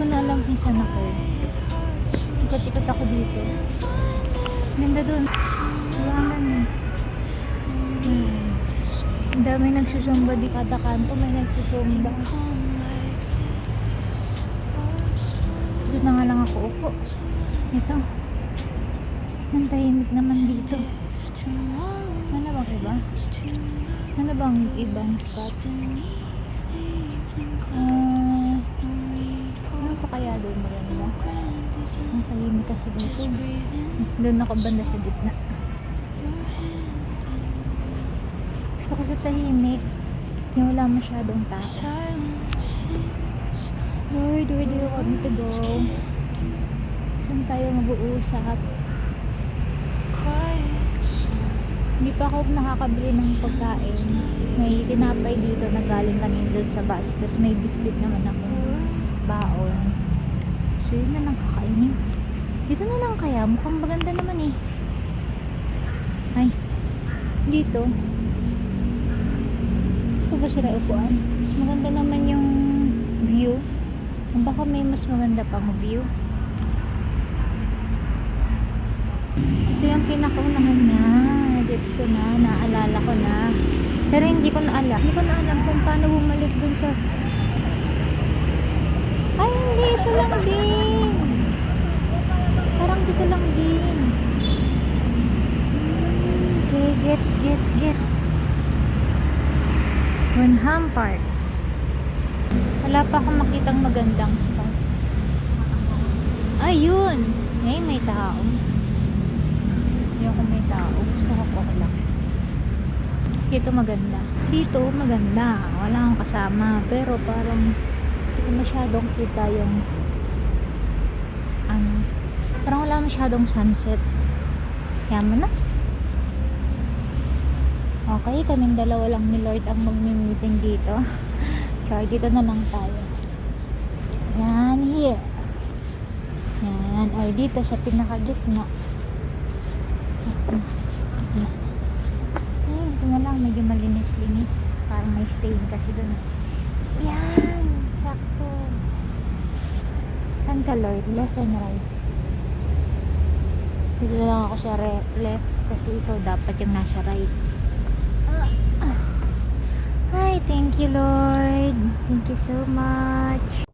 ko na alam kung saan ako. Ikot-ikot ako dito. Ganda dun. Buwangan eh. Ang dami nagsusumba di kada kanto. May nagsusumba. Dito na nga lang ako upo. Ito. Ang tahimik naman dito. Ano bang iba? Ano bang ibang spot? Ano pa kaya doon maganda? Ang tahimik kasi dito. Doon ako banda sa gitna. Gusto ko sa tahimik. Yung wala masyadong tao. Lord, where do you want me to go? Saan tayo mag-uusap? Hindi pa ako nakakabili ng pagkain. May tinapay dito na galing kanina doon sa bus. Tapos may biscuit naman ako. Baon. So yun na lang kakainin. Dito na lang kaya. Mukhang maganda naman eh. Ay. Dito. Ito ba sila upuan? Mas maganda naman yung view. Baka may mas maganda pang view. Ito yung pinakaunahan niya. Gets ko na, naalala ko na. Pero hindi ko na alam. Hindi ko na alam kung paano bumalik dun sa... Ay, hindi. Ito lang din. Parang dito lang din. Okay, gets. Burnham Park. Wala pa akong makitang magandang spot. Ayun! Ay, may tao. Ayoko may tao. Gusto ko lang. Dito maganda. Dito maganda. Wala akong kasama. Pero parang hindi ko masyadong kita yung parang wala masyadong sunset. Yaman na. Okay, kaming dalawa lang ni Lord ang mag-meeting dito. Char, dito na lang tayo. Yan, here. Yan. Ay, dito sa pinakagitna. Ay, dito na lang. Medyo malinis-linis. Parang may stain kasi dun. Yan. Sakto. Saan ka, Lord? Left and right. Dito na lang ako sa left. Kasi ikaw dapat yung nasa right. Hi, thank you, Lord. Thank you so much.